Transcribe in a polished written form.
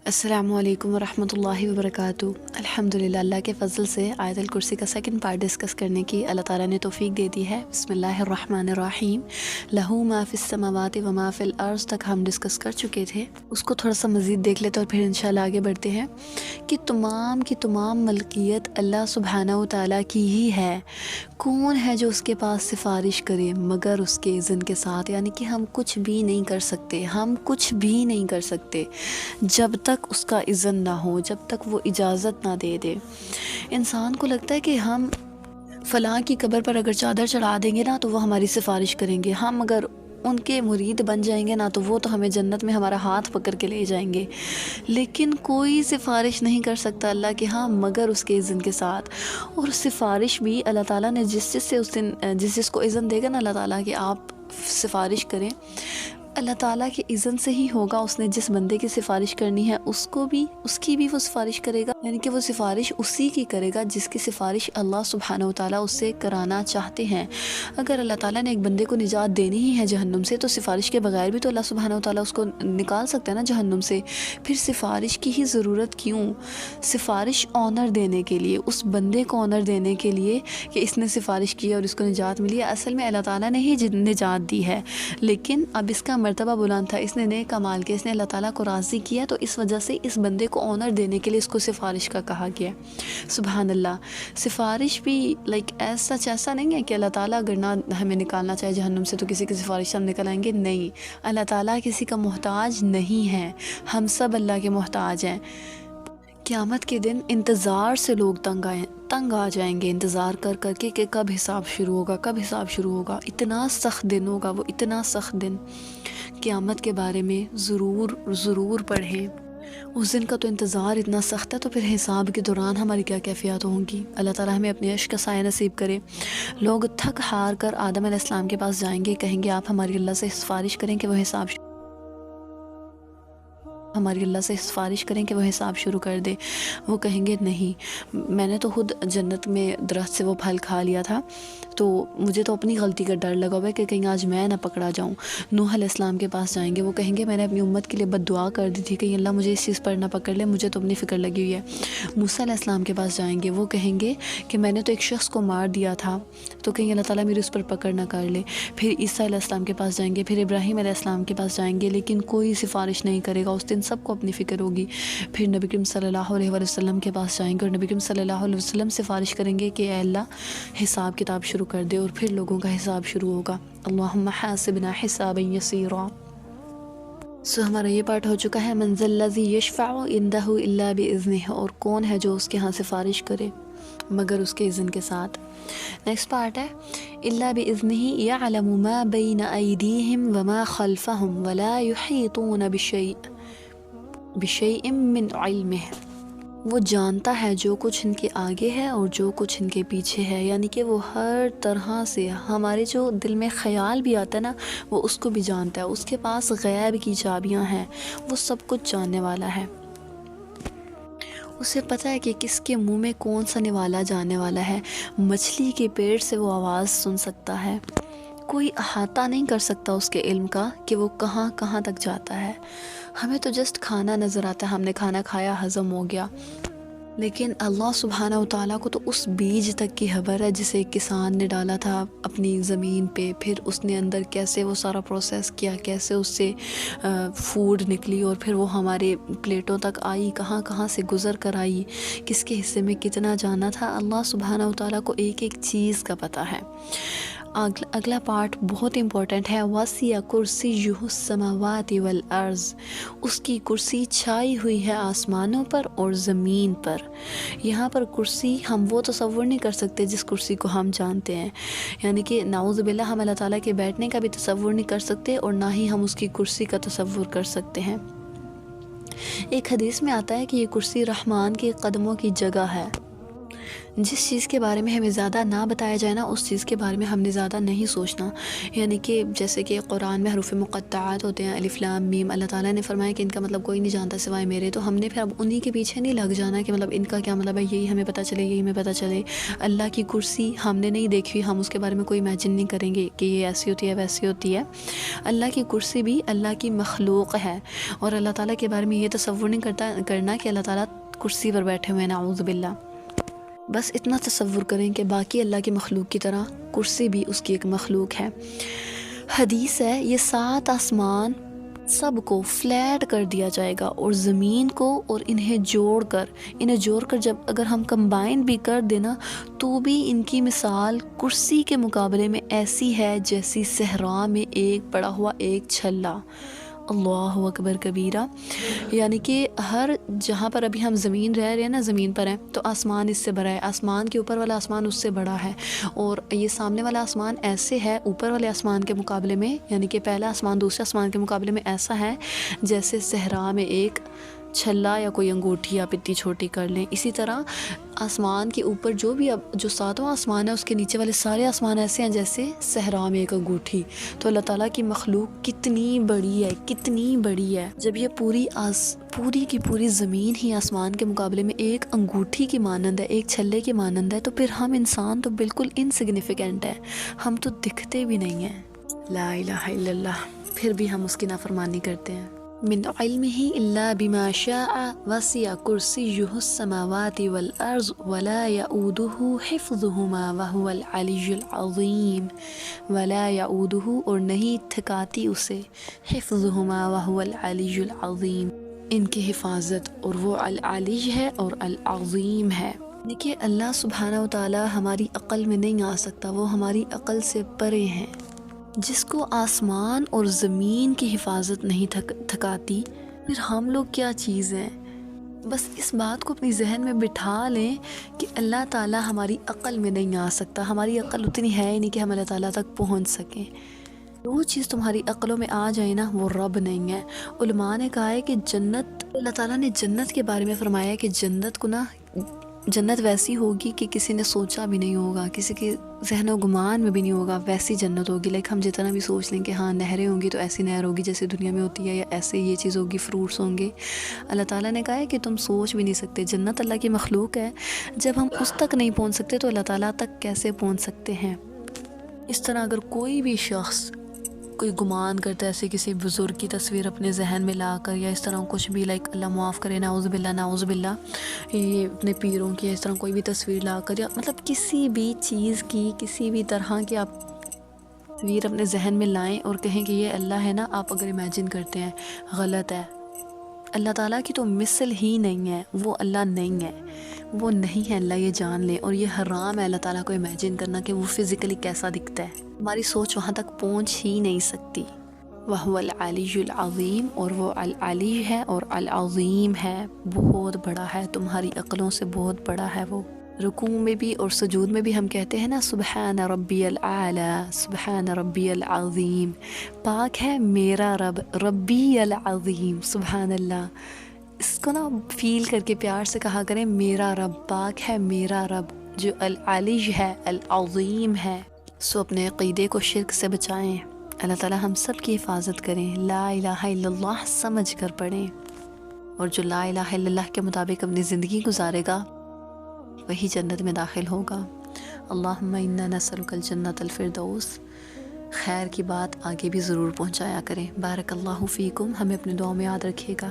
السلام علیکم ورحمۃ اللہ وبرکاتہ۔ الحمدللہ، اللہ کے فضل سے آیت الکرسی کا سیکنڈ پارٹ ڈسکس کرنے کی اللہ تعالیٰ نے توفیق دے دی ہے۔ بسم اللہ الرحمن الرحیم۔ لہو ما فی السماوات و ما فی الارض تک ہم ڈسکس کر چکے تھے، اس کو تھوڑا سا مزید دیکھ لیتے اور پھر انشاءاللہ آگے بڑھتے ہیں کہ تمام کی تمام ملکیت اللہ سبحانہ و تعالیٰ کی ہی ہے۔ کون ہے جو اس کے پاس سفارش کرے مگر اس کے اذن کے ساتھ، یعنی کہ ہم کچھ بھی نہیں کر سکتے، ہم کچھ بھی نہیں کر سکتے جب تک اس کا اذن نہ ہو، جب تک وہ اجازت نہ دے دے۔ انسان کو لگتا ہے کہ ہم فلاں کی قبر پر اگر چادر چڑھا دیں گے نا تو وہ ہماری سفارش کریں گے، ہم اگر ان کے مرید بن جائیں گے نا تو وہ تو ہمیں جنت میں ہمارا ہاتھ پکڑ کے لے جائیں گے، لیکن کوئی سفارش نہیں کر سکتا اللہ کے ہاں مگر اس کے اذن کے ساتھ۔ اور سفارش بھی اللہ تعالیٰ نے جس کو اذن دے گا نا اللہ تعالیٰ کہ آپ سفارش کریں، اللہ تعالیٰ کے اذن سے ہی ہوگا۔ اس نے جس بندے کی سفارش کرنی ہے اس کی بھی وہ سفارش کرے گا، یعنی کہ وہ سفارش اسی کی کرے گا جس کی سفارش اللہ سبحانہ و تعالیٰ اس سے کرانا چاہتے ہیں۔ اگر اللہ تعالیٰ نے ایک بندے کو نجات دینی ہی ہے جہنم سے تو سفارش کے بغیر بھی تو اللہ سبحانہ و تعالیٰ اس کو نکال سکتا ہے نا جہنم سے، پھر سفارش کی ہی ضرورت کیوں؟ سفارش آنر دینے کے لیے، اس بندے کو آنر دینے کے لیے کہ اس نے سفارش کی اور اس کو نجات ملی ہے۔ اصل میں اللہ تعالیٰ نے ہی نجات دی ہے، لیکن اب اس کا مرتبہ بلند تھا، اس نے نیک کمال کیا، اس نے اللہ تعالیٰ کو راضی کیا، تو اس وجہ سے اس بندے کو آنر دینے کے لیے اس کو سفارش کا کہا گیا۔ سبحان اللہ۔ سفارش بھی ایسا نہیں ہے کہ اللہ تعالیٰ اگر نہ ہمیں نکالنا چاہے جہنم سے تو کسی کی سفارش سے ہم نکل آئیں گے، نہیں، اللہ تعالیٰ کسی کا محتاج نہیں ہے، ہم سب اللہ کے محتاج ہیں۔ قیامت کے دن انتظار سے لوگ تنگ آ جائیں گے، انتظار کر کر کے کہ کب حساب شروع ہوگا۔ اتنا سخت دن ہوگا وہ، اتنا سخت دن۔ قیامت کے بارے میں ضرور پڑھیں، اس دن کا تو انتظار اتنا سخت ہے، تو پھر حساب کے دوران ہماری کیا کیفیات ہوں گی۔ اللہ تعالیٰ ہمیں اپنے عشق کا سایہ نصیب کرے۔ لوگ تھک ہار کر آدم علیہ السلام کے پاس جائیں گے، کہیں گے آپ ہماری اللہ سے سفارش کریں کہ وہ حساب شروع کر دے۔ وہ کہیں گے نہیں، میں نے تو خود جنت میں درخت سے وہ پھل کھا لیا تھا، تو مجھے تو اپنی غلطی کا ڈر لگا ہوا ہے کہ کہیں آج میں نہ پکڑا جاؤں۔ نوح علیہ السلام کے پاس جائیں گے، وہ کہیں گے میں نے اپنی امت کے لیے بد دعا کر دی تھی کہ اللہ مجھے اس چیز پر نہ پکڑ لے، مجھے تو اپنی فکر لگی ہوئی ہے۔ موسیٰ علیہ السلام کے پاس جائیں گے، وہ کہیں گے کہ میں نے تو ایک شخص کو مار دیا تھا، تو کہیں اللہ تعالیٰ میری اس پر پکڑ نہ کر لے۔ پھر عیسیٰ علیہ السلام کے پاس جائیں گے، پھر ابراہیم علیہ السلام کے پاس جائیں گے، لیکن کوئی سفارش نہیں کرے گا، اس دن سب کو اپنی فکر ہوگی۔ پھر نبی کریم صلی اللہ علیہ وسلم کے پاس جائیں گے اور نبی کریم صلی اللہ علیہ وسلم سفارش کریں گے کہ اے اللہ حساب کتاب شروع کر دے، اور پھر لوگوں کا حساب شروع ہوگا۔ اللہم حاسبنا حسابا یسیرا۔ ہمارا یہ پارٹ ہو چکا ہے من ذا الذی یشفع عندہ الا باذنہ، اور کون ہے جو اس کے ہاں سفارش کرے مگر اس کے اذن کے ساتھ۔ نیکسٹ پارٹ ہے الا باذنہ یعلم ما بین ایدیہم وما خلفہم ولا یحیطون بشیء من علمہ۔ وہ جانتا ہے جو کچھ ان کے آگے ہے اور جو کچھ ان کے پیچھے ہے، یعنی کہ وہ ہر طرح سے ہمارے جو دل میں خیال بھی آتا ہے نا وہ اس کو بھی جانتا ہے، اس کے پاس غیب کی چابیاں ہیں، وہ سب کچھ جاننے والا ہے۔ اسے پتہ ہے کہ کس کے منہ میں کون سا نوالا جانے والا ہے، مچھلی کے پیٹ سے وہ آواز سن سکتا ہے، کوئی احاطہ نہیں کر سکتا اس کے علم کا کہ وہ کہاں کہاں تک جاتا ہے۔ ہمیں تو جسٹ کھانا نظر آتا ہے، ہم نے کھانا کھایا، ہضم ہو گیا، لیکن اللہ سبحانہ و تعالیٰ کو تو اس بیج تک کی خبر ہے جسے کسان نے ڈالا تھا اپنی زمین پہ، پھر اس نے اندر کیسے وہ سارا پروسیس کیا، کیسے اس سے فوڈ نکلی اور پھر وہ ہمارے پلیٹوں تک آئی، کہاں کہاں سے گزر کر آئی، کس کے حصے میں کتنا جانا تھا، اللہ سبحانہ و تعالیٰ کو ایک ایک چیز کا پتہ ہے۔ اگلا پارٹ بہت امپورٹنٹ ہے، وَسِعَ كُرْسِيُّهُ السَّمَاوَاتِ وَالْأَرْضِ، اس کی کرسی چھائی ہوئی ہے آسمانوں پر اور زمین پر۔ یہاں پر کرسی ہم وہ تصور نہیں کر سکتے جس کرسی کو ہم جانتے ہیں، یعنی کہ نعوذ باللہ ہم اللہ تعالیٰ کے بیٹھنے کا بھی تصور نہیں کر سکتے اور نہ ہی ہم اس کی کرسی کا تصور کر سکتے ہیں۔ ایک حدیث میں آتا ہے کہ یہ کرسی رحمان کے قدموں کی جگہ ہے، جس چیز کے بارے میں ہمیں زیادہ نہ بتایا جائے نا، اس چیز کے بارے میں ہم نے زیادہ نہیں سوچنا. یعنی کہ جیسے کہ قرآن میں حروف مقطعات ہوتے ہیں، الف لام میم، اللہ تعالیٰ نے فرمایا کہ ان کا مطلب کوئی نہیں جانتا سوائے میرے، تو ہم نے پھر اب انہی کے پیچھے نہیں لگ جانا کہ مطلب ان کا کیا مطلب ہے، یہی ہمیں پتہ چلے، یہی ہمیں پتہ چلے. اللہ کی کرسی ہم نے نہیں دیکھی، ہم اس کے بارے میں کوئی امیجن نہیں کریں گے کہ یہ ایسی ہوتی ہے ویسی ہوتی ہے. اللہ کی کرسی بھی اللہ کی مخلوق ہے، اور اللہ تعالیٰ کے بارے میں یہ تصور نہیں کرنا کہ اللہ تعالیٰ کرسی پر بیٹھے ہوئے ہیں، نعوذ باللہ. بس اتنا تصور کریں کہ باقی اللہ کی مخلوق کی طرح کرسی بھی اس کی ایک مخلوق ہے. حدیث ہے یہ 7 آسمان سب کو فلیٹ کر دیا جائے گا، اور زمین کو، اور انہیں جوڑ کر جب اگر ہم کمبائن بھی کر دینا تو بھی ان کی مثال کرسی کے مقابلے میں ایسی ہے جیسی صحرا میں ایک پڑا ہوا ایک چھلا. اللہ اکبر کبیرہ. یعنی کہ ہر جہاں پر ابھی ہم زمین رہ رہے ہیں نا، زمین پر ہیں، تو آسمان اس سے بڑا ہے، آسمان کے اوپر والا آسمان اس سے بڑا ہے، اور یہ سامنے والا آسمان ایسے ہے اوپر والے آسمان کے مقابلے میں، یعنی کہ پہلا آسمان دوسرے آسمان کے مقابلے میں ایسا ہے جیسے صحرا میں ایک چھلا یا کوئی انگوٹھی آپ اتنی چھوٹی کر لیں. اسی طرح آسمان کے اوپر جو 7واں آسمان ہے اس کے نیچے والے سارے آسمان ایسے ہیں جیسے صحرا میں ایک انگوٹھی. تو اللہ تعالیٰ کی مخلوق کتنی بڑی ہے. جب یہ پوری کی پوری زمین ہی آسمان کے مقابلے میں ایک انگوٹھی کی مانند ہے، ایک چھلے کی مانند ہے، تو پھر ہم انسان تو بالکل انسگنیفیکنٹ ہیں، ہم تو دکھتے بھی نہیں ہیں. لا الہ الا اللہ. پھر بھی ہم اس کی نافرمانی کرتے ہیں. من علمه الا بما شاء وسع كرسيه السماوات والارض ولا يؤوده حفظهما وهو العلی العظیم. ولا يؤوده، اور نہیں تھکاتی اسے، حفظهما وهو العلی العظیم، ان کی حفاظت، اور وہ العلی ہے اور العظیم ہے. دیکھیے اللہ سبحانہ وتعالی ہماری عقل میں نہیں آ سکتا، وہ ہماری عقل سے پرے ہیں. جس کو آسمان اور زمین کی حفاظت نہیں تھکاتی، پھر ہم لوگ کیا چیز ہیں. بس اس بات کو اپنی ذہن میں بٹھا لیں کہ اللہ تعالیٰ ہماری عقل میں نہیں آ سکتا، ہماری عقل اتنی ہے ہی نہیں کہ ہم اللہ تعالیٰ تک پہنچ سکیں. وہ چیز تمہاری عقلوں میں آ جائے نا، وہ رب نہیں ہے. علماء نے کہا ہے کہ جنت، اللہ تعالیٰ نے جنت کے بارے میں فرمایا ہے کہ جنت کو نا، جنت ویسی ہوگی کہ کسی نے سوچا بھی نہیں ہوگا، کسی کے ذہن و گمان میں بھی نہیں ہوگا، ویسی جنت ہوگی. لائک ہم جتنا بھی سوچ لیں کہ ہاں نہریں ہوں گی تو ایسی نہر ہوگی جیسے دنیا میں ہوتی ہے، یا ایسے یہ چیز ہوگی، فروٹس ہوں گے. اللہ تعالیٰ نے کہا ہے کہ تم سوچ بھی نہیں سکتے. جنت اللہ کی مخلوق ہے، جب ہم اس تک نہیں پہنچ سکتے تو اللہ تعالیٰ تک کیسے پہنچ سکتے ہیں. اس طرح اگر کوئی بھی شخص کوئی گمان کرتا ہے ایسے کسی بزرگ کی تصویر اپنے ذہن میں لا کر، یا اس طرح کچھ بھی، لائک اللہ معاف کرے، نعوذ باللہ، یہ اپنے پیروں کی اس طرح کوئی بھی تصویر لا کر، یا مطلب کسی بھی چیز کی، کسی بھی طرح کی آپ تصویر اپنے ذہن میں لائیں اور کہیں کہ یہ اللہ ہے نا، آپ اگر امیجن کرتے ہیں، غلط ہے. اللہ تعالیٰ کی تو مثل ہی نہیں ہے، وہ اللہ نہیں ہے، وہ نہیں ہے اللہ، یہ جان لیں. اور یہ حرام ہے اللہ تعالیٰ کو امیجن کرنا کہ وہ فزیکلی کیسا دکھتا ہے. ہماری سوچ وہاں تک پہنچ ہی نہیں سکتی. وَهُوَ الْعَلِيُّ الْعَظِيمُ، اور وہ العلی ہے اور العظیم ہے، بہت بڑا ہے، تمہاری عقلوں سے بہت بڑا ہے. وہ رکوع میں بھی اور سجود میں بھی ہم کہتے ہیں نا سبحان ربی العالی، سبحان ربی العظیم، پاک ہے میرا رب، ربی العظیم، سبحان اللہ. اس کو نا فیل کر کے پیار سے کہا کریں، میرا رب، پاک ہے میرا رب جو العلی ہے، العظیم ہے. سو اپنے عقیدے کو شرک سے بچائیں. اللہ تعالی ہم سب کی حفاظت کریں. لا الہ الا اللہ سمجھ کر پڑھیں، اور جو لا الہ الا اللہ کے مطابق اپنی زندگی گزارے گا وہی جنت میں داخل ہوگا. اللہم انا نسألک الجنت الفردوس. خیر کی بات آگے بھی ضرور پہنچایا کریں. بارک اللہ فیکم. ہمیں اپنے دعاؤں میں یاد رکھیے گا.